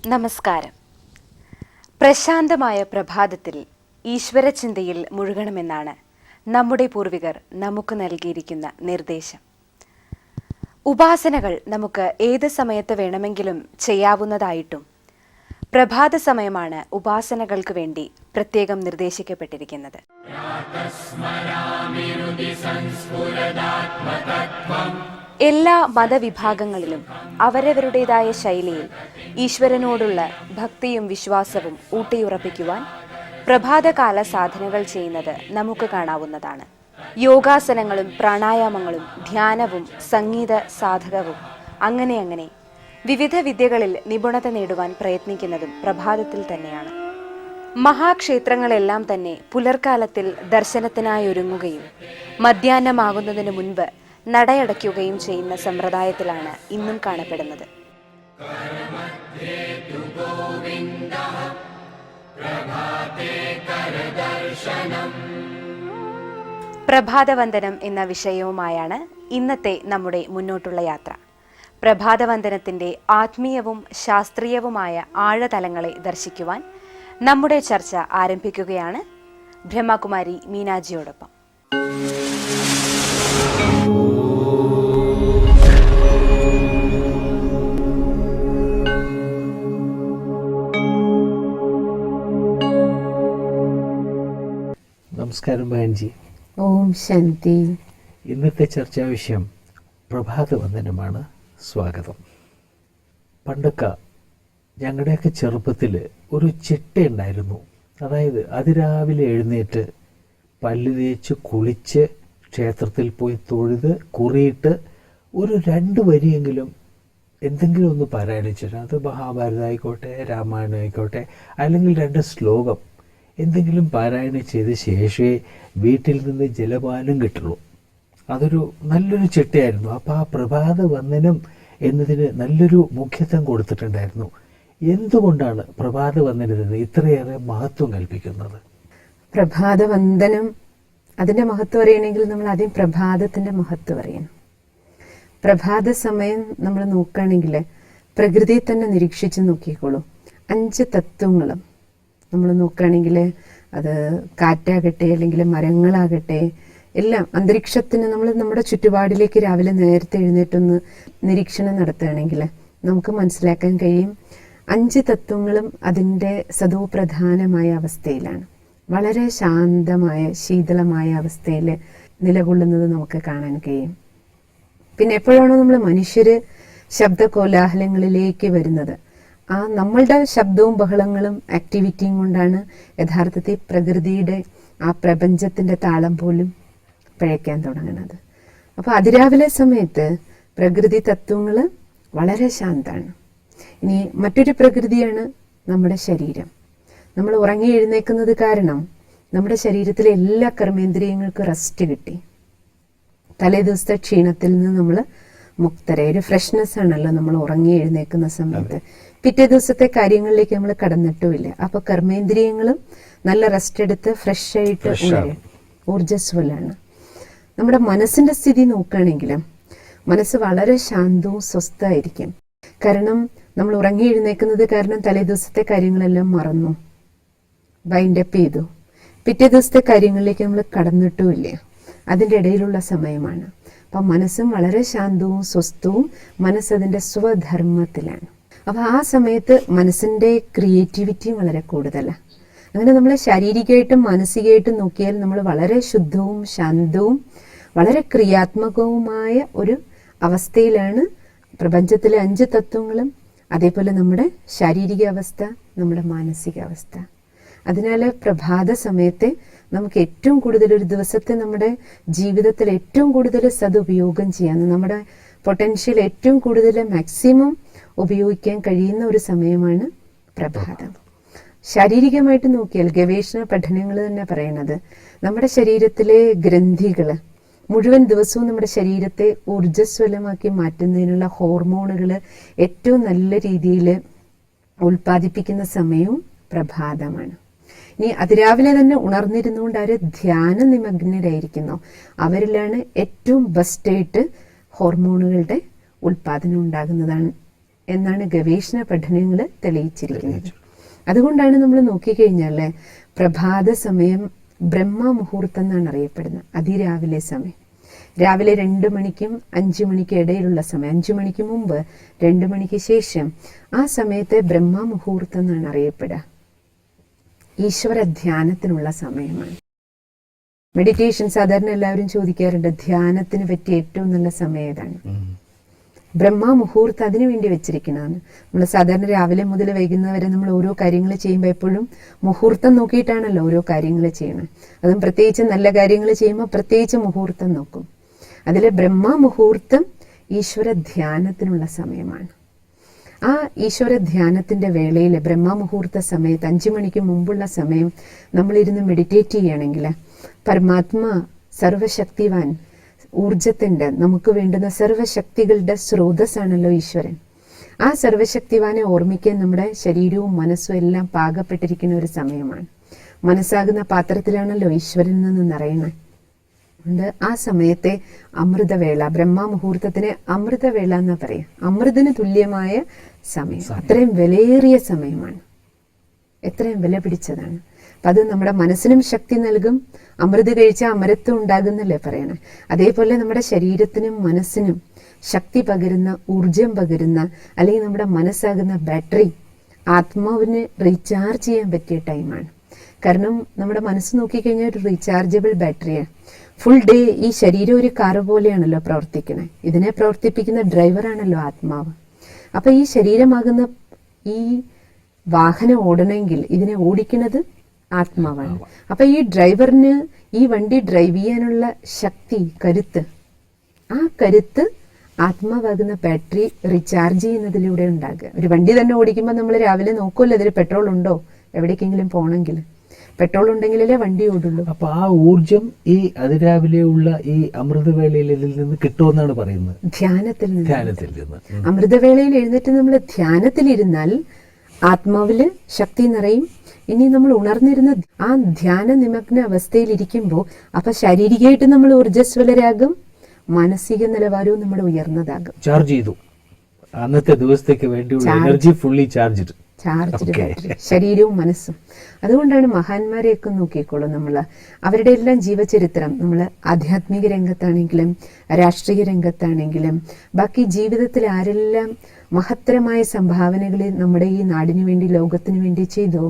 നമസ്കാരം. പ്രശാന്തമായ പ്രഭാതത്തിൽ ഈശ്വരചിന്തയിൽ മുഴുകണമെന്നാണ് നമ്മുടെ പൂർവികർ നമുക്ക് നൽകിയിരിക്കുന്ന നിർദ്ദേശം. ഉപാസനകൾ നമുക്ക് ഏത് സമയത്ത് വേണമെങ്കിലും ചെയ്യാവുന്നതായിട്ടും പ്രഭാത സമയമാണ് ഉപാസനകൾക്ക് വേണ്ടി പ്രത്യേകം നിർദ്ദേശിക്കപ്പെട്ടിരിക്കുന്നത്. എല്ലാ മതവിഭാഗങ്ങളിലും അവരവരുടേതായ ശൈലിയിൽ ഈശ്വരനോടുള്ള ഭക്തിയും വിശ്വാസവും ഊട്ടിയുറപ്പിക്കുവാൻ പ്രഭാതകാല സാധനകൾ ചെയ്യുന്നത് നമുക്ക് കാണാവുന്നതാണ്. യോഗാസനങ്ങളും പ്രാണായാമങ്ങളും ധ്യാനവും സംഗീത സാധകവും അങ്ങനെ വിവിധ വിദ്യകളിൽ നിപുണത നേടുവാൻ പ്രയത്നിക്കുന്നതും പ്രഭാതത്തിൽ തന്നെയാണ്. മഹാക്ഷേത്രങ്ങളെല്ലാം തന്നെ പുലർക്കാലത്തിൽ ദർശനത്തിനായി ഒരുങ്ങുകയും മധ്യാഹ്നമാകുന്നതിന് മുൻപ് നടയടയ്ക്കുകയും ചെയ്യുന്ന സമ്പ്രദായത്തിലാണ് ഇന്നും കാണപ്പെടുന്നത്. പ്രഭാതവന്ദനം എന്ന വിഷയവുമായാണ് ഇന്നത്തെ നമ്മുടെ മുന്നോട്ടുള്ള യാത്ര. പ്രഭാതവന്ദനത്തിന്റെ ആത്മീയവും ശാസ്ത്രീയവുമായ ആഴതലങ്ങളെ ദർശിക്കുവാൻ നമ്മുടെ ചർച്ച ആരംഭിക്കുകയാണ് ബ്രഹ്മകുമാരി മീനാജിയോടൊപ്പം. നമസ്കാരം ബഹൻജി. ഓം ശാന്തി. ഇന്നത്തെ ചർച്ചാ വിഷയം പ്രഭാതവന്ദനമാണ്. സ്വാഗതം. പണ്ടൊക്കെ ഞങ്ങളുടെയൊക്കെ ചെറുപ്പത്തിൽ ഒരു ചിട്ടയുണ്ടായിരുന്നു. അതായത് അതിരാവിലെ എഴുന്നേറ്റ് പല്ല് തേച്ച് കുളിച്ച് ക്ഷേത്രത്തിൽ പോയി തൊഴുത് കുറിയിട്ട് ഒരു 2 വരിയെങ്കിലും എന്തെങ്കിലും ഒന്ന് പാരായണിച്ചിട്ട്, അത് മഹാഭാരതം ആയിക്കോട്ടെ രാമായണം ആയിക്കോട്ടെ, അല്ലെങ്കിൽ 2 ശ്ലോകം എന്തെങ്കിലും പാരായണം ചെയ്ത ശേഷമേ വീട്ടിൽ നിന്ന് ജലപാനം കിട്ടുള്ളൂ. അതൊരു നല്ലൊരു ചിട്ടയായിരുന്നു. അപ്പോൾ ആ പ്രഭാത വന്ദനം എന്നതിന് നല്ലൊരു മുഖ്യത്വം കൊടുത്തിട്ടുണ്ടായിരുന്നു. എന്തുകൊണ്ടാണ് പ്രഭാത വന്ദനത്തിന് ഇത്രയേറെ മഹത്വം കൽപ്പിക്കുന്നത്? പ്രഭാതവന്ദനം അതിൻ്റെ മഹത്വം അറിയണമെങ്കിൽ നമ്മൾ ആദ്യം പ്രഭാതത്തിൻ്റെ മഹത്വം അറിയണം. പ്രഭാത സമയം നമ്മൾ നോക്കുകയാണെങ്കിൽ പ്രകൃതിയെ തന്നെ നിരീക്ഷിച്ച് നോക്കിക്കോളൂ. 5 തത്വങ്ങളും നമ്മൾ നോക്കുകയാണെങ്കിൽ അത് കാറ്റാകട്ടെ അല്ലെങ്കിൽ മരങ്ങളാകട്ടെ എല്ലാം അന്തരീക്ഷത്തിന് നമ്മൾ നമ്മുടെ ചുറ്റുപാടിലേക്ക് രാവിലെ നേരത്തെ എഴുന്നേറ്റൊന്ന് നിരീക്ഷണം നടത്തുകയാണെങ്കിൽ നമുക്ക് മനസ്സിലാക്കാൻ കഴിയും 5 തത്വങ്ങളും അതിൻ്റെ സതോപ്രധാനമായ അവസ്ഥയിലാണ്, വളരെ ശാന്തമായ ശീതളമായ അവസ്ഥയിൽ നിലകൊള്ളുന്നത് നമുക്ക് കാണാൻ കഴിയും. പിന്നെ എപ്പോഴാണോ നമ്മൾ മനുഷ്യർ ശബ്ദ കോലാഹലങ്ങളിലേക്ക് വരുന്നത്, ആ നമ്മളുടെ ശബ്ദവും ബഹളങ്ങളും ആക്ടിവിറ്റിയും കൊണ്ടാണ് യഥാർത്ഥത്തിൽ പ്രകൃതിയുടെ ആ പ്രപഞ്ചത്തിൻ്റെ താളം പോലും പിഴയ്ക്കാൻ തുടങ്ങുന്നത്. അപ്പോൾ അതിരാവിലെ സമയത്ത് പ്രകൃതി തത്വങ്ങൾ വളരെ ശാന്തമാണ്. ഇനി മറ്റൊരു പ്രകൃതിയാണ് നമ്മുടെ ശരീരം. നമ്മൾ ഉറങ്ങി എഴുന്നേൽക്കുന്നത് കാരണം നമ്മുടെ ശരീരത്തിലെ എല്ലാ കർമ്മേന്ദ്രിയങ്ങൾക്കും റെസ്റ്റ് കിട്ടി. തലേ ദിവസത്തെ ക്ഷീണത്തിൽ നിന്ന് നമ്മൾ മുക്തരായ ഒരു ഫ്രഷ്നെസ് ആണല്ലോ നമ്മൾ ഉറങ്ങി എഴുന്നേൽക്കുന്ന സമയത്ത്. പിറ്റേ ദിവസത്തെ കാര്യങ്ങളിലേക്ക് നമ്മൾ കടന്നിട്ടുമില്ല. അപ്പോൾ കർമ്മേന്ദ്രിയങ്ങളും നല്ല റെസ്റ്റ് എടുത്ത് ഫ്രഷ് ആയിട്ട് ഊർജ്ജസ്വലാണ്. നമ്മുടെ മനസ്സിന്റെ സ്ഥിതി നോക്കുകയാണെങ്കിൽ മനസ്സ് വളരെ ശാന്തവും സ്വസ്ഥമായിരിക്കും. കാരണം നമ്മൾ ഉറങ്ങി എഴുന്നേൽക്കുന്നത് കാരണം തലേ ദിവസത്തെ കാര്യങ്ങളെല്ലാം മറന്നു, വൈൻഡപ്പ് ചെയ്തു. പിറ്റേ ദിവസത്തെ കാര്യങ്ങളിലേക്ക് നമ്മൾ കടന്നിട്ടുമില്ല. അതിൻ്റെ ഇടയിലുള്ള സമയമാണ്. അപ്പം മനസ്സും വളരെ ശാന്തവും സ്വസ്ഥവും, മനസ്സതിൻ്റെ സ്വധർമ്മത്തിലാണ്. അപ്പോൾ ആ സമയത്ത് മനസ്സിൻ്റെ ക്രിയേറ്റിവിറ്റിയും വളരെ കൂടുതലാണ്. അങ്ങനെ നമ്മൾ ശാരീരികമായിട്ടും മാനസികമായിട്ടും നോക്കിയാൽ നമ്മൾ വളരെ ശുദ്ധവും ശാന്തവും വളരെ ക്രിയാത്മകവുമായ ഒരു അവസ്ഥയിലാണ് പ്രപഞ്ചത്തിലെ 5 തത്വങ്ങളും, അതേപോലെ നമ്മുടെ ശാരീരിക അവസ്ഥ, നമ്മുടെ മാനസികാവസ്ഥ. അതിനാൽ പ്രഭാത സമയത്തെ നമുക്ക് ഏറ്റവും കൂടുതൽ ഒരു ദിവസത്തെ നമ്മുടെ ജീവിതത്തിൽ ഏറ്റവും കൂടുതൽ സദുപയോഗം ചെയ്യാൻ, നമ്മുടെ പൊട്ടൻഷ്യൽ ഏറ്റവും കൂടുതൽ മാക്സിമം ഉപയോഗിക്കാൻ കഴിയുന്ന ഒരു സമയമാണ് പ്രഭാതം. ശാരീരികമായിട്ട് നോക്കിയാൽ ഗവേഷണ പഠനങ്ങൾ തന്നെ പറയണത് നമ്മുടെ ശരീരത്തിലെ ഗ്രന്ഥികൾ മുഴുവൻ ദിവസവും നമ്മുടെ ശരീരത്തെ ഊർജ്ജസ്വലമാക്കി മാറ്റുന്നതിനുള്ള ഹോർമോണുകൾ ഏറ്റവും നല്ല രീതിയിൽ ഉൽപ്പാദിപ്പിക്കുന്ന സമയവും പ്രഭാതമാണ്. ഇനി അതിരാവിലെ തന്നെ ഉണർന്നിരുന്നുകൊണ്ട് അവർ ധ്യാന നിമഗ്നരായിരിക്കുന്നു, അവരിലാണ് ഏറ്റവും ബെസ്റ്റായിട്ട് ഹോർമോണുകളുടെ ഉൽപ്പാദനം ഉണ്ടാകുന്നതാണ് എന്നാണ് ഗവേഷണ പഠനങ്ങൾ തെളിയിച്ചിരിക്കുന്നത്. അതുകൊണ്ടാണ് നമ്മൾ നോക്കിക്കഴിഞ്ഞാൽ പ്രഭാത സമയം ബ്രഹ്മ മുഹൂർത്തം എന്നാണ് അറിയപ്പെടുന്നത്. അതിരാവിലെ സമയം, രാവിലെ 2 മണിക്കും 5 മണിക്കും ഇടയിലുള്ള സമയം, 5 മണിക്ക് മുമ്പ് 2 മണിക്ക് ശേഷം, ആ സമയത്തെ ബ്രഹ്മ മുഹൂർത്തം എന്നാണ് അറിയപ്പെടുക. ഈശ്വര ധ്യാനത്തിനുള്ള സമയമാണ്. മെഡിറ്റേഷൻ സാധാരണ എല്ലാവരും ചോദിക്കാറുണ്ട്, ധ്യാനത്തിന് പറ്റിയ ഏറ്റവും നല്ല സമയം ഏതാണ്? ബ്രഹ്മ മുഹൂർത്തം അതിനു വേണ്ടി വെച്ചിരിക്കുന്നതാണ്. നമ്മൾ സാധാരണ രാവിലെ മുതൽ വൈകുന്നവരെ നമ്മൾ ഓരോ കാര്യങ്ങൾ ചെയ്യുമ്പോൾ എപ്പോഴും മുഹൂർത്തം നോക്കിയിട്ടാണല്ലോ ഓരോ കാര്യങ്ങൾ ചെയ്യണം. അതും പ്രത്യേകിച്ച് നല്ല കാര്യങ്ങൾ ചെയ്യുമ്പോൾ പ്രത്യേകിച്ച് മുഹൂർത്തം നോക്കും. അതിൽ ബ്രഹ്മ മുഹൂർത്തം ഈശ്വര ധ്യാനത്തിനുള്ള സമയമാണ്. ആ ഈശ്വര ധ്യാനത്തിന്റെ വേളയിൽ ബ്രഹ്മ മുഹൂർത്ത സമയത്ത് 5 മണിക്ക് മുമ്പുള്ള സമയം നമ്മളിരുന്ന് മെഡിറ്റേറ്റ് ചെയ്യുകയാണെങ്കിൽ പരമാത്മാ സർവശക്തിവാൻ ഊർജത്തിന്റെ, നമുക്ക് വേണ്ടുന്ന സർവശക്തികളുടെ സ്രോതസ്സാണല്ലോ ഈശ്വരൻ. ആ സർവശക്തിവാനെ ഓർമ്മിക്കാൻ നമ്മുടെ ശരീരവും മനസ്സും എല്ലാം പാകപ്പെട്ടിരിക്കുന്ന ഒരു സമയമാണ്. മനസ്സാകുന്ന പാത്രത്തിലാണല്ലോ ഈശ്വരൻ നിന്ന് നിറയുന്നത്. അതുകൊണ്ട് ആ സമയത്തെ അമൃതവേള, ബ്രഹ്മ മുഹൂർത്തത്തിന് അമൃതവേള എന്നാ പറയാം. അമൃതിന് തുല്യമായ സമയം, അത്രയും വിലയേറിയ സമയമാണ്, എത്രയും വില പിടിച്ചതാണ്. അപ്പം അത് നമ്മുടെ മനസ്സിനും ശക്തി നൽകും. അമൃത് കഴിച്ചാൽ അമരത്വം ഉണ്ടാകുന്നല്ലേ പറയണേ. അതേപോലെ നമ്മുടെ ശരീരത്തിനും മനസ്സിനും ശക്തി പകരുന്ന, ഊർജം പകരുന്ന, അല്ലെങ്കിൽ നമ്മുടെ മനസ്സാകുന്ന ബാറ്ററി, ആത്മാവിന് റീചാർജ് ചെയ്യാൻ പറ്റിയ ടൈമാണ്. കാരണം നമ്മുടെ മനസ്സ് നോക്കിക്കഴിഞ്ഞാൽ ഒരു റീചാർജബിൾ ബാറ്ററിയാണ്. ഫുൾ ഡേ ഈ ശരീരം ഒരു കാറ് പോലെയാണല്ലോ പ്രവർത്തിക്കണേ. ഇതിനെ പ്രവർത്തിപ്പിക്കുന്ന ഡ്രൈവറാണല്ലോ ആത്മാവ്. അപ്പൊ ഈ ശരീരമാകുന്ന ഈ വാഹനം ഓടണമെങ്കിൽ ഇതിനെ ഓടിക്കുന്നത് ആത്മാവാണ്. അപ്പൊ ഈ ഡ്രൈവറിന് ഈ വണ്ടി ഡ്രൈവ് ചെയ്യാനുള്ള ശക്തി, കരുത്ത്, ആ കരുത്ത് ആത്മാവാകുന്ന ബാറ്ററി റീചാർജ് ചെയ്യുന്നതിലൂടെ ഉണ്ടാകുക. ഒരു വണ്ടി തന്നെ ഓടിക്കുമ്പോൾ നമ്മൾ രാവിലെ നോക്കുമല്ലോ ഇതിൽ പെട്രോൾ ഉണ്ടോ, എവിടേക്കെങ്കിലും പോകണമെങ്കിൽ പെട്രോൾ ഉണ്ടെങ്കിലല്ലേ വണ്ടി ഓടുള്ളൂ. അപ്പൊ ആ ഊർജം ഈ അതിരാവിലെയുള്ള ഈ അമൃതവേളയിൽ ഇതിൽ നിന്ന് കിട്ടുമെന്നാണ് പറയുന്നത്. ധ്യാനത്തിൽ നിന്ന് അമൃതവേളയിൽ എഴുന്നേറ്റ് നമ്മൾ ധ്യാനത്തിലിരുന്നാൽ ആത്മാവില് ശക്തി നിറയും. ഇനി നമ്മൾ ഉണർന്നിരുന്ന ആ ധ്യാന നിമഗ്ന അവസ്ഥയിൽ ഇരിക്കുമ്പോൾ അപ്പൊ ശാരീരികമായിട്ട് നമ്മൾ ഊർജ്ജസ്വലരാകും, മാനസിക നിലവാരവും നമ്മൾ ഉയർന്നതാകും. ചാർജ് ചെയ്തു, അന്നത്തെ ദിവസത്തേക്ക് വേണ്ടിയുള്ള എനർജി ഫുള്ളി ചാർജ്ഡ് ബാറ്ററി, ശരീരവും മനസ്സും. അതുകൊണ്ടാണ് മഹാന്മാരെയൊക്കെ നോക്കിക്കോളും നമ്മൾ, അവരുടെ എല്ലാം ജീവചരിത്രം, നമ്മൾ ആധ്യാത്മിക രംഗത്താണെങ്കിലും രാഷ്ട്രീയ രംഗത്താണെങ്കിലും ബാക്കി ജീവിതത്തിൽ ആരെല്ലാം മഹത്തരമായ സംഭാവനകളിൽ നമ്മുടെ ഈ നാടിനു വേണ്ടി, ലോകത്തിനു വേണ്ടി ചെയ്തോ,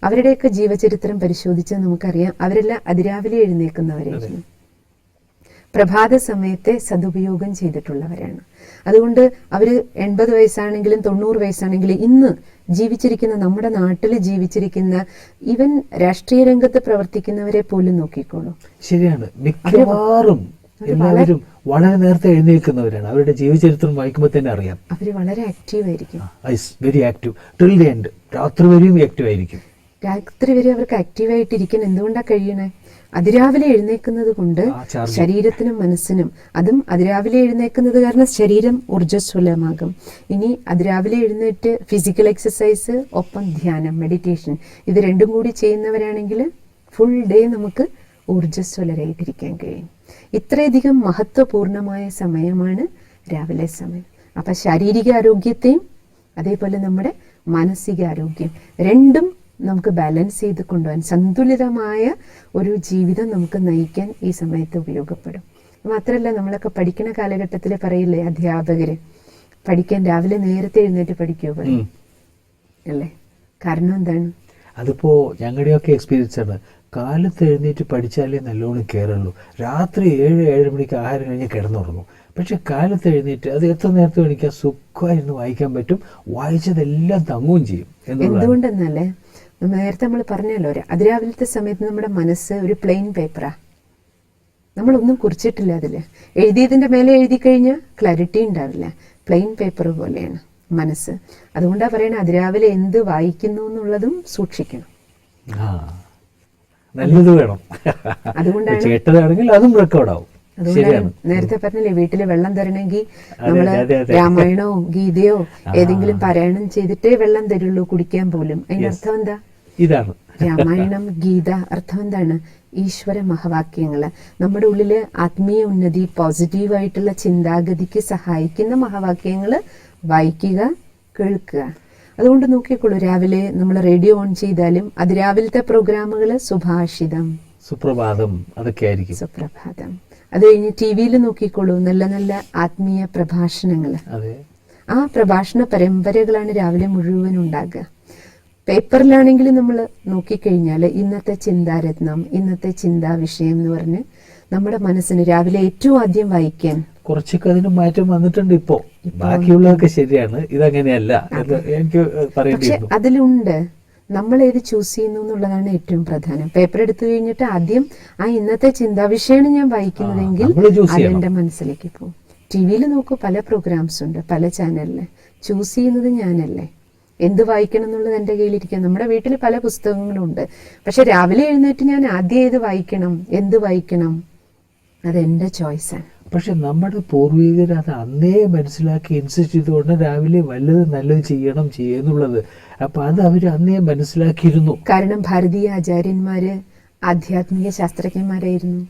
അവരുടെയൊക്കെ ജീവചരിത്രം പരിശോധിച്ചാൽ നമുക്കറിയാം അവരെല്ലാം അതിരാവിലെ എഴുന്നേൽക്കുന്നവരായിരുന്നു. പ്രഭാത സമയത്തെ സദുപയോഗം ചെയ്തിട്ടുള്ളവരാണ്. അതുകൊണ്ട് അവർ 80 വയസ്സാണെങ്കിലും 90 വയസ്സാണെങ്കിലും ഇന്ന് ജീവിച്ചിരിക്കുന്ന, നമ്മുടെ നാട്ടിൽ ജീവിച്ചിരിക്കുന്ന, ഈവൻ രാഷ്ട്രീയ രംഗത്ത് പ്രവർത്തിക്കുന്നവരെ പോലും നോക്കിക്കോളൂ. ശരിയാണ്, മിക്കവാറും എല്ലാവരും വളരെ നേരത്തെ എഴുന്നേൽക്കുന്നവരാണ്. അവരുടെ ജീവചരിത്രം വായിക്കുമ്പോൾ തന്നെ അറിയാം അവര് വളരെ ആക്റ്റീവ് ആയിരിക്കും. Very active till the end. രാത്രി വരെയും ആക്റ്റീവ് ആയിരിക്കും. രാത്രി വരെ അവർക്ക് ആക്റ്റീവായിട്ടിരിക്കാൻ എന്തുകൊണ്ടാ കഴിയണേ? അതിരാവിലെ എഴുന്നേൽക്കുന്നത് കൊണ്ട് ശരീരത്തിനും മനസ്സിനും, അതും അതിരാവിലെ എഴുന്നേൽക്കുന്നത് കാരണം ശരീരം ഊർജ്ജസ്വലമാകും. ഇനി അതിരാവിലെ എഴുന്നേറ്റ് ഫിസിക്കൽ എക്സസൈസ് ഒപ്പം ധ്യാനം, മെഡിറ്റേഷൻ, ഇത് രണ്ടും കൂടി ചെയ്യുന്നവരാണെങ്കിൽ ഫുൾ ഡേ നമുക്ക് ഊർജ്ജസ്വലരായിട്ടിരിക്കാൻ കഴിയും. ഇത്രയധികം മഹത്വപൂർണമായ സമയമാണ് രാവിലെ സമയം. അപ്പൊ ശാരീരിക ആരോഗ്യത്തെയും അതേപോലെ നമ്മുടെ മാനസികാരോഗ്യം രണ്ടും നമുക്ക് ബാലൻസ് ചെയ്ത് കൊണ്ടുപോകാൻ, സന്തുലിതമായ ഒരു ജീവിതം നമുക്ക് നയിക്കാൻ ഈ സമയത്ത് ഉപയോഗപ്പെടും. മാത്രമല്ല, നമ്മളൊക്കെ പഠിക്കുന്ന കാലഘട്ടത്തിൽ പറയില്ലേ അധ്യാപകര്, പഠിക്കാൻ രാവിലെ നേരത്തെ എഴുന്നേറ്റ് പഠിക്കൂ പറയും അല്ലേ? കാരണം എന്താണ്? അതിപ്പോ ഞങ്ങളുടെയൊക്കെ എക്സ്പീരിയൻസ് ആണ്. കാലത്ത് എഴുന്നേറ്റ് പഠിച്ചാലേ നല്ലോണം കയറുള്ളൂ. രാത്രി 7-7:30 മണിക്ക് ആഹാരം കഴിഞ്ഞ് കിടന്നുറങ്ങും. പക്ഷെ കാലത്ത് എഴുന്നേറ്റ് അത് എത്ര നേരത്തെ എണീക്കാൻ സുഖമായിരുന്നു വായിക്കാൻ പറ്റും, വായിച്ചതെല്ലാം തങ്ങുകയും ചെയ്യും എന്നുള്ളതാണ്. എന്തുകൊണ്ടെന്നല്ലേ, നേരത്തെ നമ്മൾ പറഞ്ഞല്ലോ, അതിരാവിലത്തെ സമയത്ത് നമ്മുടെ മനസ്സ് ഒരു പ്ലെയിൻ പേപ്പറാ, നമ്മളൊന്നും കുറിച്ചിട്ടില്ല അതിൽ. എഴുതിയതിൻ്റെ മേലെ എഴുതി കഴിഞ്ഞാൽ ക്ലാരിറ്റി ഉണ്ടാവില്ല. പ്ലെയിൻ പേപ്പർ പോലെയാണ് മനസ്സ്. അതുകൊണ്ടാണ് പറയണത് അതിരാവിലെ എന്ത് വായിക്കുന്നു എന്നുള്ളതും സൂക്ഷിക്കണം. നല്ലത് വേണം, അതുകൊണ്ടാണ് കേട്ടതാണെങ്കിൽ അതും റെക്കോർഡാവും. അതുകൊണ്ടാണ് നേരത്തെ പറഞ്ഞില്ലേ, വീട്ടില് വെള്ളം തരണമെങ്കിൽ നമ്മള് രാമായണോ ഗീതയോ ഏതെങ്കിലും പാരായണം ചെയ്തിട്ടേ വെള്ളം തരുള്ളൂ കുടിക്കാൻ പോലും. അതിന്റെ അർത്ഥം എന്താ? ഇതാണ് രാമായണം, ഗീത. അർത്ഥം എന്താണ്? ഈശ്വര മഹാവാക്യങ്ങള്, നമ്മുടെ ഉള്ളില് ആത്മീയ ഉന്നതി, പോസിറ്റീവായിട്ടുള്ള ചിന്താഗതിക്ക് സഹായിക്കുന്ന മഹാവാക്യങ്ങള് വായിക്കുക, കേൾക്കുക. അതുകൊണ്ട് നോക്കിക്കോളൂ, രാവിലെ നമ്മൾ റേഡിയോ ഓൺ ചെയ്താലും അതിരാവിലത്തെ പ്രോഗ്രാമുകള് സുഭാഷിതം, സുപ്രഭാതം, അതൊക്കെ ആയിരിക്കും. സുപ്രഭാതം. അത് കഴിഞ്ഞ് ടി വിയിൽ നോക്കിക്കോളൂ, നല്ല നല്ല ആത്മീയ പ്രഭാഷണങ്ങള്. ആ പ്രഭാഷണ പരമ്പരകളാണ് രാവിലെ മുഴുവൻ ഉണ്ടാകുക. പേപ്പറിലാണെങ്കിൽ നമ്മൾ നോക്കിക്കഴിഞ്ഞാൽ ഇന്നത്തെ ചിന്താരത്നം, ഇന്നത്തെ ചിന്താ വിഷയം എന്ന് പറഞ്ഞ് നമ്മുടെ മനസ്സിന് രാവിലെ ഏറ്റവും ആദ്യം വായിക്കാൻ കുറച്ചൊക്കെ അതിന് മാറ്റം വന്നിട്ടുണ്ട് ഇപ്പോ. ബാക്കിയുള്ളതൊക്കെ ശരിയാണ്, ഇതങ്ങനെയല്ല എന്ന് എനിക്ക് പറയേണ്ടി വന്നു. അതിലുണ്ട് നമ്മൾ ഏത് ചൂസ് ചെയ്യുന്നു എന്നുള്ളതാണ് ഏറ്റവും പ്രധാനം. പേപ്പർ എടുത്തു കഴിഞ്ഞിട്ട് ആദ്യം ആ ഇന്നത്തെ ചിന്താ വിഷയമാണ് ഞാൻ വായിക്കുന്നതെങ്കിൽ അതെന്റെ മനസ്സിലേക്ക് പോകും. ടി വിയിൽ നോക്കൂ, പല പ്രോഗ്രാംസ് ഉണ്ട്, പല ചാനലില്. ചൂസ് ചെയ്യുന്നത് ഞാനല്ലേ. എന്ത് വായിക്കണം എന്നുള്ളത് എൻ്റെ കയ്യിലിരിക്കുക. നമ്മുടെ വീട്ടിൽ പല പുസ്തകങ്ങളുണ്ട്, പക്ഷെ രാവിലെ എഴുന്നേറ്റ് ഞാൻ ആദ്യം ഏത് വായിക്കണം, എന്ത് വായിക്കണം, അതെന്റെ ചോയ്സാണ്. പക്ഷെ നമ്മുടെ പൂർവികർ അത് അന്നേ മനസ്സിലാക്കി ഇൻസിസ്റ്റ് ചെയ്തുകൊണ്ട് രാവിലെ വല്ലത് നല്ലത് ചെയ്യണം ചെയ്യുന്നുള്ളത്. അപ്പൊ അത് അവര് അന്നേ മനസ്സിലാക്കിയിരുന്നു. കാരണം ഭാരതീയ ആചാര്യന്മാര് ആധ്യാത്മിക ശാസ്ത്രജ്ഞന്മാരായിരുന്നു.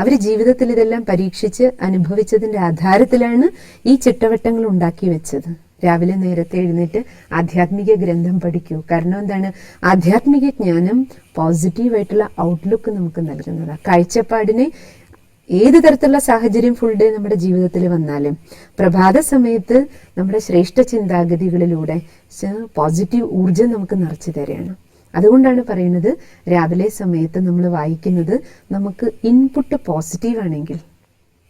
അവര് ജീവിതത്തിൽ ഇതെല്ലാം പരീക്ഷിച്ച് അനുഭവിച്ചതിന്റെ ആധാരത്തിലാണ് ഈ ചിട്ടവട്ടങ്ങൾ ഉണ്ടാക്കി വെച്ചത്. രാവിലെ നേരത്തെ എഴുന്നേറ്റ് ആധ്യാത്മിക ഗ്രന്ഥം പഠിക്കൂ. കാരണം എന്താണ്? ആധ്യാത്മിക ജ്ഞാനം പോസിറ്റീവായിട്ടുള്ള ഔട്ട്ലുക്ക് നമുക്ക് നൽകുന്നതാണ്. കാഴ്ചപ്പാടിനെ ഏത് തരത്തിലുള്ള സാഹചര്യം ഫുൾ ഡേ നമ്മുടെ ജീവിതത്തിൽ വന്നാലും പ്രഭാത സമയത്ത് നമ്മുടെ ശ്രേഷ്ഠ ചിന്താഗതികളിലൂടെ പോസിറ്റീവ് ഊർജം നമുക്ക് നിറച്ചു തരികയാണ്. അതുകൊണ്ടാണ് പറയുന്നത്, രാവിലെ സമയത്ത് നമ്മൾ വായിക്കുന്നത് നമുക്ക് ഇൻപുട്ട് പോസിറ്റീവ് ആണെങ്കിൽ,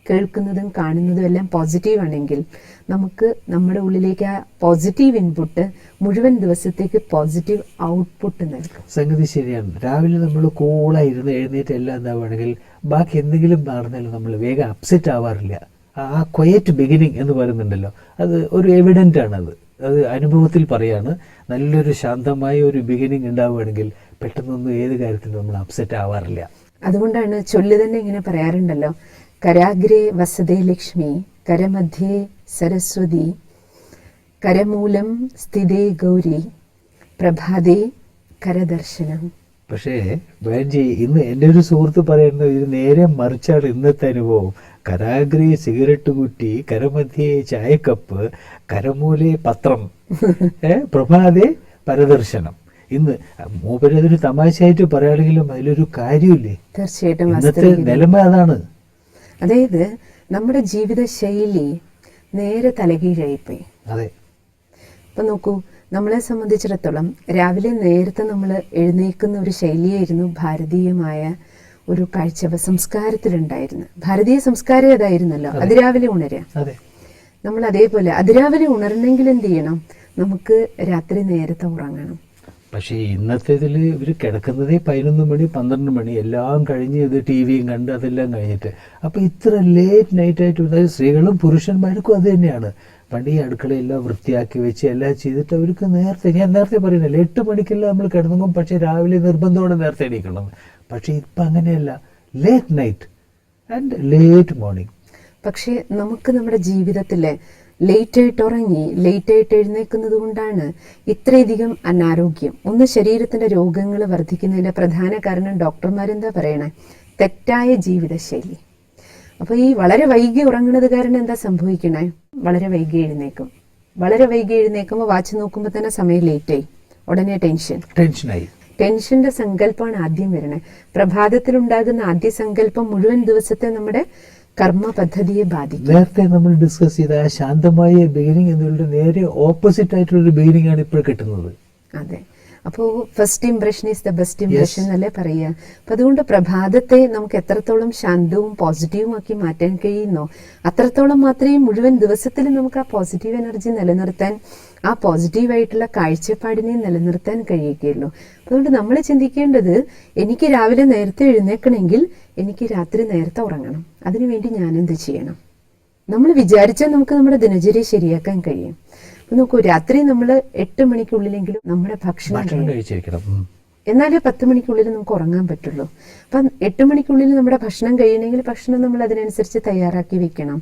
കേൾക്കുന്നതും കാണുന്നതും എല്ലാം പോസിറ്റീവ് ആണെങ്കിൽ നമുക്ക് നമ്മുടെ ഉള്ളിലേക്ക് ആ പോസിറ്റീവ് ഇൻപുട്ട് മുഴുവൻ ദിവസത്തേക്ക് പോസിറ്റീവ് ഔട്ട്പുട്ട് നൽകും. സംഗതി ശരിയാണ്. രാവിലെ നമ്മൾ കൂളായിരുന്ന് എഴുന്നേറ്റ് എല്ലാം എന്താവുകയാണെങ്കിൽ ബാക്കി എന്തെങ്കിലും നടന്നാലും നമ്മൾ വേഗം അപ്സെറ്റ് ആവാറില്ല. ആ ക്വയറ്റ് ബിഗിനിങ് എന്ന് പറയുന്നുണ്ടല്ലോ, അത് ഒരു എവിഡൻ്റ് ആണ്. അത് അനുഭവത്തിൽ പറയാണ്. നല്ലൊരു ശാന്തമായ ഒരു ബിഗിനിങ് ഉണ്ടാവുകയാണെങ്കിൽ പെട്ടെന്നൊന്നും ഏത് കാര്യത്തിലും നമ്മൾ അപ്സെറ്റ് ആവാറില്ല. അതുകൊണ്ടാണ് ചൊല്ല് തന്നെ ഇങ്ങനെ പറയാറുണ്ടല്ലോ, കരാഗ്രേ വസതേ ലക്ഷ്മി, കരമധ്യേ സരസ്വതി, കരമൂലം സ്ഥിതേ ഗൗരി, പ്രഭാതേ കരദർശനം. പക്ഷേ ബാൻജി, ഇന്ന് എൻ്റെ ഒരു സുഹൃത്ത് പറയുന്നത് ഇത് നേരെ മറിച്ചാണ് ഇന്നത്തെ അനുഭവം. കരാഗ്രേ സിഗരറ്റ് കുറ്റി, കരമധ്യേ ചായക്കപ്പ്, കരമൂലെ പത്രം, പ്രഭാതേ പരദർശനം. ഇന്ന് മൂപ്പര് അതൊരു തമാശയായിട്ട് പറയുകയാണെങ്കിലും അതിലൊരു കാര്യമില്ലേ? തീർച്ചയായിട്ടും ഇന്നത്തെ നിലമ അതാണ്. അതായത് നമ്മുടെ ജീവിത ശൈലി നേരെ തലകീഴായിപ്പോയി. അതെ. ഇപ്പൊ നോക്കൂ, നമ്മളെ സംബന്ധിച്ചിടത്തോളം രാവിലെ നേരത്തെ നമ്മൾ എഴുന്നേൽക്കുന്ന ഒരു ശൈലിയായിരുന്നു ഭാരതീയമായ ഒരു കാഴ്ച സംസ്കാരത്തിലുണ്ടായിരുന്നു. ഭാരതീയ സംസ്കാരം അതായിരുന്നല്ലോ, അതിരാവിലെ ഉണരുക. നമ്മൾ അതേപോലെ അതിരാവിലെ ഉണരണമെങ്കിൽ എന്ത് ചെയ്യണം? നമുക്ക് രാത്രി നേരത്തെ ഉറങ്ങണം. പക്ഷേ ഇന്നത്തേതിൽ ഇവർ കിടക്കുന്നതേ 11 മണി 12 മണി എല്ലാം കഴിഞ്ഞ് ഇത് ടി വിയും കണ്ട് അതെല്ലാം കഴിഞ്ഞിട്ട്. അപ്പോൾ ഇത്ര ലേറ്റ് നൈറ്റായിട്ട്, അതായത് സ്ത്രീകളും പുരുഷന്മാർക്കും അത് തന്നെയാണ്. പണ്ട് ഈ അടുക്കളയെല്ലാം വൃത്തിയാക്കി വെച്ച് എല്ലാം ചെയ്തിട്ട് അവർക്ക് നേരത്തെ, ഞാൻ നേരത്തെ പറയുന്നില്ല, 8 മണിക്കെല്ലാം നമ്മൾ കിടന്നുങ്ങും. പക്ഷേ രാവിലെ നിർബന്ധത്തോടെ നേരത്തെ എണീക്കണം. പക്ഷേ ഇപ്പം അങ്ങനെയല്ല, late night and late morning. പക്ഷേ നമുക്ക് നമ്മുടെ ജീവിതത്തിൽ ലേറ്റായിട്ട് ഉറങ്ങി ലേറ്റായിട്ട് എഴുന്നേൽക്കുന്നത് കൊണ്ടാണ് ഇത്രയധികം അനാരോഗ്യം. ഒന്ന്, ശരീരത്തിന്റെ രോഗങ്ങൾ വർദ്ധിക്കുന്നതിന്റെ പ്രധാന കാരണം ഡോക്ടർമാരെന്താ പറയണേ? തെറ്റായ ജീവിതശൈലി. അപ്പോൾ ഈ വളരെ വൈകി ഉറങ്ങുന്നത് കാരണം എന്താ സംഭവിക്കണേ? വളരെ വൈകി എഴുന്നേക്കും. വളരെ വൈകി എഴുന്നേക്കുമ്പോൾ വാച്ച് നോക്കുമ്പോൾ തന്നെ സമയം ലേറ്റായി, ഉടനെ ടെൻഷനായി. ടെൻഷന്റെ സങ്കല്പമാണ് ആദ്യം വരണേ. പ്രഭാതത്തിലുണ്ടാകുന്ന ആദ്യ സങ്കല്പം മുഴുവൻ ദിവസത്തെ നമ്മുടെ കർമ്മ പദ്ധതിയെ ബാധിക്കും. നേരത്തെ നമ്മൾ ഡിസ്കസ് ചെയ്ത ആ ശാന്തമായ ബിഗിനിങ് എന്നുള്ള നേരെ ഓപ്പോസിറ്റ് ആയിട്ടുള്ള ബിഗിനിങ് ആണ് ഇപ്പോൾ കിട്ടുന്നത്. അതെ. അപ്പോൾ first impression is the best impression എന്നല്ലേ പറയുക. അപ്പം അതുകൊണ്ട് പ്രഭാതത്തെ നമുക്ക് എത്രത്തോളം ശാന്തവും പോസിറ്റീവും ആക്കി മാറ്റാൻ കഴിയുന്നോ അത്രത്തോളം മാത്രമേ മുഴുവൻ ദിവസത്തിൽ നമുക്ക് ആ പോസിറ്റീവ് എനർജി നിലനിർത്താൻ, ആ പോസിറ്റീവായിട്ടുള്ള കാഴ്ചപ്പാടിനെ നിലനിർത്താൻ കഴിയുകയുള്ളൂ. അതുകൊണ്ട് നമ്മൾ ചിന്തിക്കേണ്ടത്, എനിക്ക് രാവിലെ നേരത്തെ എഴുന്നേൽക്കണമെങ്കിൽ എനിക്ക് രാത്രി നേരത്തെ ഉറങ്ങണം. അതിനുവേണ്ടി ഞാനെന്ത് ചെയ്യണം? നമ്മൾ വിചാരിച്ചാൽ നമുക്ക് നമ്മുടെ ദിനചര്യ ശരിയാക്കാൻ കഴിയും. നോക്കൂ, രാത്രി നമ്മൾ 8 മണിക്കുള്ളിലെങ്കിലും നമ്മുടെ ഭക്ഷണം കഴിച്ചിരിക്കണം. എന്നാലേ 10 മണിക്കുള്ളിൽ നമുക്ക് ഉറങ്ങാൻ പറ്റുള്ളൂ. അപ്പം 8 മണിക്കുള്ളിൽ നമ്മുടെ ഭക്ഷണം കഴിയണമെങ്കിൽ ഭക്ഷണം നമ്മൾ അതിനനുസരിച്ച് തയ്യാറാക്കി വെക്കണം.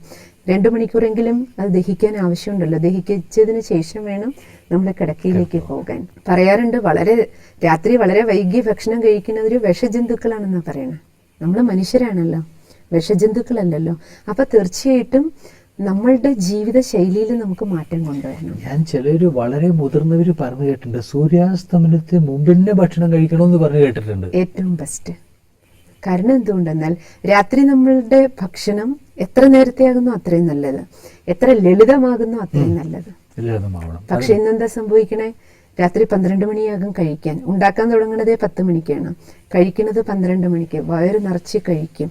2 മണിക്കൂറെങ്കിലും അത് ദഹിക്കാൻ ആവശ്യമുണ്ടല്ലോ. ദഹിച്ചതിന് ശേഷം വേണം നമ്മൾ കിടക്കയിലേക്ക് പോകാൻ. പറയാറുണ്ട്, രാത്രി വളരെ വൈകി ഭക്ഷണം കഴിക്കുന്നവർ വിഷജന്തുക്കളാണെന്നാണ് പറയണത്. നമ്മൾ മനുഷ്യരാണല്ലോ, വിഷജന്തുക്കളല്ലല്ലോ. അപ്പൊ തീർച്ചയായിട്ടും നമ്മളുടെ ജീവിത ശൈലിയിൽ നമുക്ക് മാറ്റം കൊണ്ടുവരണം. ഞാൻ ചിലര് വളരെ മുതിർന്നവര് പറഞ്ഞു കേട്ടിട്ടുണ്ട്, സൂര്യാസ്തമനത്തിന് മുമ്പ് തന്നെ ഭക്ഷണം കഴിക്കണമെന്ന് പറഞ്ഞു കേട്ടിട്ടുണ്ട്. ഏറ്റവും ബെസ്റ്റ്. കാരണം എന്തുകൊണ്ടെന്നാൽ രാത്രി നമ്മളുടെ ഭക്ഷണം എത്ര നേരത്തെ ആകുന്നു അത്രയും നല്ലത്, എത്ര ലളിതമാകുന്നു അത്രയും നല്ലത്. പക്ഷെ ഇന്നെന്താ സംഭവിക്കണേ? രാത്രി 12 മണിയാകും കഴിക്കാൻ. ഉണ്ടാക്കാൻ തുടങ്ങുന്നതേ 10 മണിക്കാണ്, കഴിക്കുന്നത് 12 മണിക്ക്. വയറ് നിറച്ച് കഴിക്കും.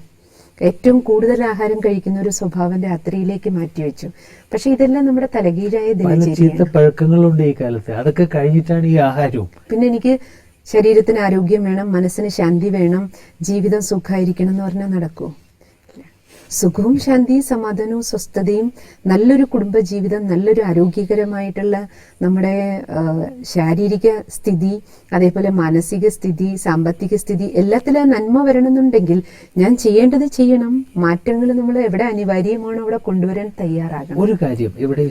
ഏറ്റവും കൂടുതൽ ആഹാരം കഴിക്കുന്ന ഒരു സ്വഭാവം രാത്രിയിലേക്ക് മാറ്റിവെച്ചു. പക്ഷെ ഇതെല്ലാം നമ്മുടെ തലകീഴായ പഴക്കങ്ങളുണ്ട് ഈ കാലത്ത്. അതൊക്കെ കഴിഞ്ഞിട്ടാണ് ഈ ആഹാരവും. പിന്നെ എനിക്ക് ശരീരത്തിന് ആരോഗ്യം വേണം, മനസ്സിന് ശാന്തി വേണം, ജീവിതം സുഖമായിരിക്കണം എന്ന് പറഞ്ഞാൽ നടക്കൂ? സുഖവും ശാന്തിയും സമാധാനവും സ്വസ്ഥതയും നല്ലൊരു കുടുംബജീവിതം, നല്ലൊരു ആരോഗ്യകരമായിട്ടുള്ള നമ്മുടെ ശാരീരിക സ്ഥിതി, അതേപോലെ മാനസിക സ്ഥിതി, സാമ്പത്തിക സ്ഥിതി, എല്ലാത്തിലും നന്മ വരണമെന്നുണ്ടെങ്കിൽ ഞാൻ ചെയ്യേണ്ടത് ചെയ്യണം. മാറ്റങ്ങൾ നമ്മൾ എവിടെ അനിവാര്യമാണോ അവിടെ കൊണ്ടുവരാൻ തയ്യാറാകണം. ഒരു കാര്യം ഇവിടെ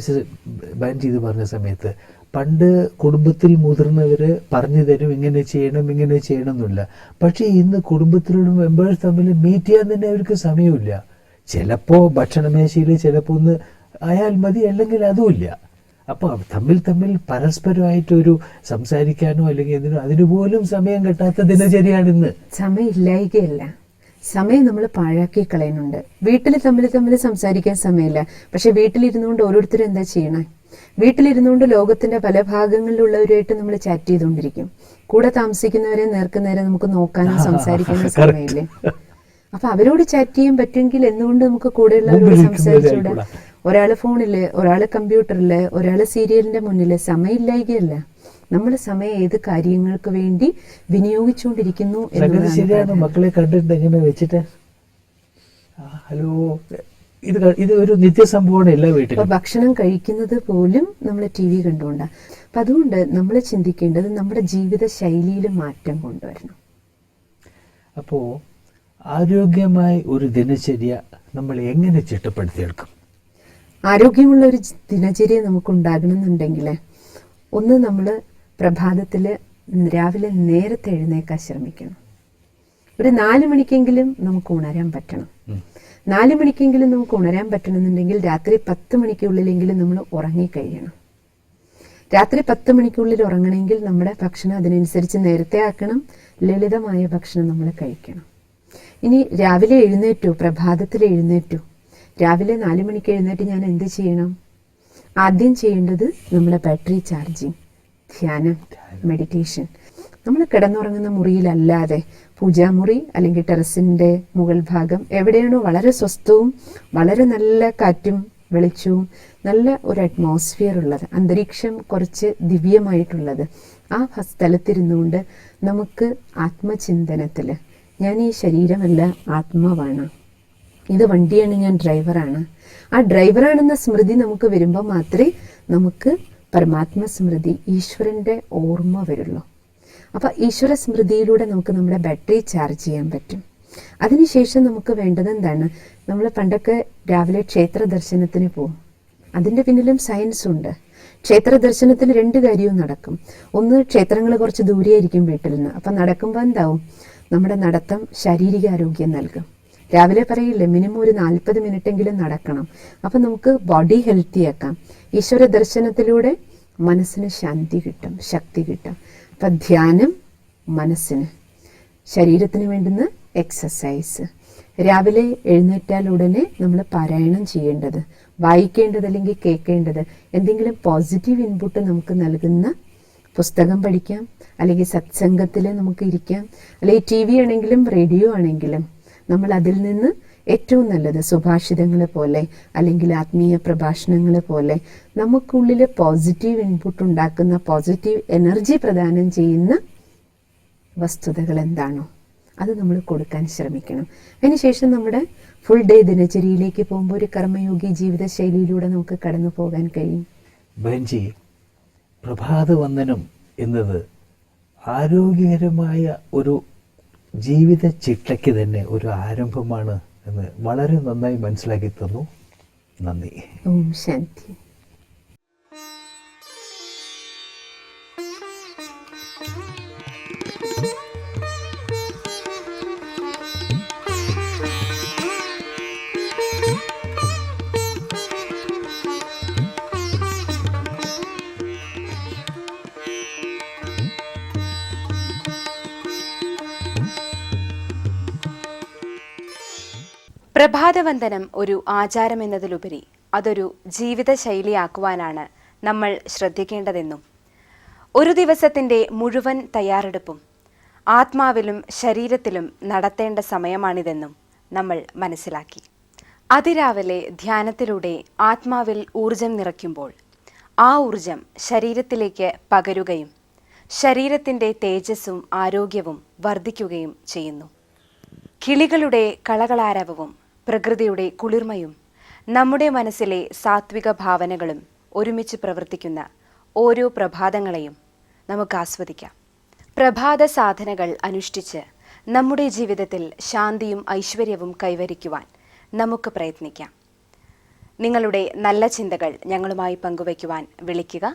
ബാൻ ചെയ്ത് പറഞ്ഞ സമയത്ത്, പണ്ട് കുടുംബത്തിൽ മുതിർന്നവര് പറഞ്ഞു തരും ഇങ്ങനെ ചെയ്യണം എന്നില്ല. പക്ഷെ ഇന്ന് കുടുംബത്തിലുള്ള മെമ്പേഴ്സ് തമ്മിൽ മീറ്റ് ചെയ്യാൻ തന്നെ അവർക്ക് സമയമില്ല. ചിലപ്പോ ഭക്ഷണമേശയിൽ ചിലപ്പോ ഒന്ന് ആയാൽ മതി, അല്ലെങ്കിൽ അതുമില്ല. അപ്പൊ തമ്മിൽ പരസ്പരമായിട്ടൊരു സംസാരിക്കാനോ അല്ലെങ്കിൽ അതിനുപോലും സമയം കിട്ടാത്ത ദിനചര്യയാണ് ഇന്ന്. സമയമില്ലായികയല്ല, സമയം നമ്മൾ പാഴാക്കി കളയുന്നുണ്ട്. വീട്ടിൽ തമ്മിൽ സംസാരിക്കാൻ സമയമില്ല. പക്ഷെ വീട്ടിലിരുന്നുകൊണ്ട് ഓരോരുത്തരും എന്താ ചെയ്യണേ? വീട്ടിലിരുന്നുകൊണ്ട് ലോകത്തിന്റെ പല ഭാഗങ്ങളിലുള്ളവരുമായിട്ട് നമ്മൾ ചാറ്റ് ചെയ്തുകൊണ്ടിരിക്കും. കൂടെ താമസിക്കുന്നവരെ നേർക്കുനേരെ നമുക്ക് നോക്കാനും സംസാരിക്കാനും സമയമില്ലേ? അപ്പൊ അവരോട് ചാറ്റ് ചെയ്യാൻ പറ്റുമെങ്കിൽ എന്തുകൊണ്ട് നമുക്ക് കൂടെയുള്ളവരോട് സംസാരിച്ചൂടെ? ഒരാള് ഫോണില്, ഒരാള് കമ്പ്യൂട്ടറില്, ഒരാള് സീരിയലിന്റെ മുന്നില്. സമയമില്ലായികയല്ല, നമ്മൾ സമയം ഏത് കാര്യങ്ങൾക്ക് വേണ്ടി വിനിയോഗിച്ചുകൊണ്ടിരിക്കുന്നു എന്നതാണ്. മക്കളെ കണ്ടിട്ട് എങ്ങനെ വെച്ചിട്ട് ഹലോ, ഇത് ഒരു നിത്യസംഭവമാണ് എല്ലാ വീട്ടിലും. ഭക്ഷണം കഴിക്കുന്നത് പോലും നമ്മൾ TV കണ്ടുകൊണ്ടാണ്. അപ്പൊ അതുകൊണ്ട് നമ്മൾ ചിന്തിക്കേണ്ടത് നമ്മുടെ ജീവിത ശൈലിയിൽ മാറ്റം കൊണ്ടുവരണം. അപ്പോ ആരോഗ്യമായ ഒരു ദിനചര്യ നമ്മൾ എങ്ങനെ ചിട്ടപ്പെടുത്തിയെടുക്കും? ആരോഗ്യമുള്ള ഒരു ദിനചര്യ നമുക്ക് ഉണ്ടാകണമെന്നുണ്ടെങ്കിൽ ഒന്ന്, നമ്മൾ പ്രഭാതത്തില് രാവിലെ നേരത്തെ എഴുന്നേക്കാൻ ശ്രമിക്കണം. ഒരു 4 മണിക്കെങ്കിലും നമുക്ക് ഉണരാൻ പറ്റണം. 4 മണിക്കെങ്കിലും നമുക്ക് ഉണരാൻ പറ്റണമെന്നുണ്ടെങ്കിൽ രാത്രി 10 മണിക്കുള്ളിലെങ്കിലും നമ്മൾ ഉറങ്ങിക്കഴിയണം. രാത്രി 10 മണിക്കുള്ളിൽ ഉറങ്ങണമെങ്കിൽ നമ്മുടെ ഭക്ഷണം അതിനനുസരിച്ച് നേരത്തെ ആക്കണം. ലളിതമായ ഭക്ഷണം നമ്മൾ കഴിക്കണം. ഇനി രാവിലെ എഴുന്നേറ്റു, പ്രഭാതത്തിൽ എഴുന്നേറ്റു, രാവിലെ 4 മണിക്ക് എഴുന്നേറ്റ് ഞാൻ എന്ത് ചെയ്യണം? ആദ്യം ചെയ്യേണ്ടത് നമ്മുടെ ബാറ്ററി ചാർജിങ്, ധ്യാനം, മെഡിറ്റേഷൻ. നമ്മൾ കിടന്നുറങ്ങുന്ന മുറിയിലല്ലാതെ പൂജാമുറി അല്ലെങ്കിൽ ടെറസിന്റെ മുകൾ ഭാഗം എവിടെയാണോ വളരെ സ്വസ്ഥവും വളരെ നല്ല കാറ്റും വെളിച്ചവും നല്ല ഒരു അറ്റ്മോസ്ഫിയർ ഉള്ളത്, അന്തരീക്ഷം കുറച്ച് ദിവ്യമായിട്ടുള്ളത്, ആ സ്ഥലത്തിരുന്നുകൊണ്ട് നമുക്ക് ആത്മചിന്തനത്തിൽ, ഞാൻ ഈ ശരീരമല്ല ആത്മാവാണ്, ഇത് വണ്ടിയാണ്, ഞാൻ ഡ്രൈവറാണ്, ആ ഡ്രൈവറാണെന്ന സ്മൃതി നമുക്ക് വരുമ്പോൾ മാത്രമേ നമുക്ക് പരമാത്മ സ്മൃതി, ഈശ്വരന്റെ ഓർമ്മ വരുള്ളൂ. അപ്പം ഈശ്വര സ്മൃതിയിലൂടെ നമുക്ക് നമ്മുടെ ബാറ്ററി ചാർജ് ചെയ്യാൻ പറ്റും. അതിനുശേഷം നമുക്ക് വേണ്ടത് എന്താണ്? നമ്മൾ പണ്ടൊക്കെ രാവിലെ ക്ഷേത്ര ദർശനത്തിന് പോകും. അതിൻ്റെ പിന്നിലും സയൻസ് ഉണ്ട്. ക്ഷേത്ര ദർശനത്തിൽ 2 കാര്യവും നടക്കും. ഒന്ന്, ക്ഷേത്രങ്ങൾ കുറച്ച് ദൂരെയായിരിക്കും വീട്ടിൽ നിന്ന്. അപ്പം നടക്കുമ്പോൾ എന്താവും? നമ്മുടെ നടത്തം ശാരീരിക ആരോഗ്യം നൽകും. രാവിലെ പറയില്ലേ, മിനിമം ഒരു 40 മിനിറ്റെങ്കിലും നടക്കണം. അപ്പം നമുക്ക് ബോഡി ഹെൽത്തി ആക്കാം. ഈശ്വര ദർശനത്തിലൂടെ മനസ്സിന് ശാന്തി കിട്ടും, ശക്തി കിട്ടും. അപ്പം ധ്യാനം മനസ്സിന്, ശരീരത്തിന് വേണ്ടുന്ന എക്സസൈസ്. രാവിലെ എഴുന്നേറ്റാൽ ഉടനെ നമ്മൾ പാരായണം ചെയ്യേണ്ടത്, വായിക്കേണ്ടത് അല്ലെങ്കിൽ കേൾക്കേണ്ടത് എന്തെങ്കിലും പോസിറ്റീവ് ഇൻപുട്ട് നമുക്ക് നൽകുന്ന പുസ്തകം പഠിക്കാം, അല്ലെങ്കിൽ സത്സംഗത്തിൽ നമുക്ക് ഇരിക്കാം, അല്ലെങ്കിൽ TV ആണെങ്കിലും റേഡിയോ ആണെങ്കിലും നമ്മൾ അതിൽ നിന്ന് ഏറ്റവും നല്ലത് സുഭാഷിതങ്ങൾ പോലെ അല്ലെങ്കിൽ ആത്മീയ പ്രഭാഷണങ്ങൾ പോലെ നമുക്കുള്ളിൽ പോസിറ്റീവ് ഇൻപുട്ട് ഉണ്ടാക്കുന്ന, പോസിറ്റീവ് എനർജി പ്രദാനം ചെയ്യുന്ന വസ്തുതകൾ എന്താണോ അത് നമ്മൾ കൊടുക്കാൻ ശ്രമിക്കണം. അതിനുശേഷം നമ്മുടെ ഫുൾ ഡേ ദിനചര്യയിലേക്ക് പോകുമ്പോൾ ഒരു കർമ്മയോഗി ജീവിതശൈലിയിലൂടെ നമുക്ക് കടന്നു പോകാൻ കഴിയും. ബെഞ്ചി, പ്രഭാതവന്ദനം എന്നത് ആരോഗ്യകരമായ ഒരു ജീവിത ചിട്ടയ്ക്ക് തന്നെ ഒരു ആരംഭമാണ് എന്ന് വളരെ നന്നായി മനസ്സിലാക്കി തന്നു. നന്ദി. ഓം ശാന്തി. പ്രഭാതവന്ദനം ഒരു ആചാരമെന്നതിലുപരി അതൊരു ജീവിതശൈലിയാക്കുവാനാണ് നമ്മൾ ശ്രദ്ധിക്കേണ്ടതെന്നും ഒരു ദിവസത്തിൻ്റെ മുഴുവൻ തയ്യാറെടുപ്പും ആത്മാവിലും ശരീരത്തിലും നടത്തേണ്ട സമയമാണിതെന്നും നമ്മൾ മനസ്സിലാക്കി. അതിരാവിലെ ധ്യാനത്തിലൂടെ ആത്മാവിൽ ഊർജം നിറയ്ക്കുമ്പോൾ ആ ഊർജം ശരീരത്തിലേക്ക് പകരുകയും ശരീരത്തിൻ്റെ തേജസ്സും ആരോഗ്യവും വർദ്ധിക്കുകയും ചെയ്യുന്നു. കിളികളുടെ കളകളാരവവും പ്രകൃതിയുടെ കുളിർമയും നമ്മുടെ മനസ്സിലെ സാത്വിക ഭാവനകളും ഒരുമിച്ച് പ്രവർത്തിക്കുന്ന ഓരോ പ്രഭാതങ്ങളെയും നമുക്ക് ആസ്വദിക്കാം. പ്രഭാത സാധനകൾ അനുഷ്ഠിച്ച് നമ്മുടെ ജീവിതത്തിൽ ശാന്തിയും ഐശ്വര്യവും കൈവരിക്കുവാൻ നമുക്ക് പ്രയത്നിക്കാം. നിങ്ങളുടെ നല്ല ചിന്തകൾ ഞങ്ങളുമായി പങ്കുവയ്ക്കുവാൻ വിളിക്കുക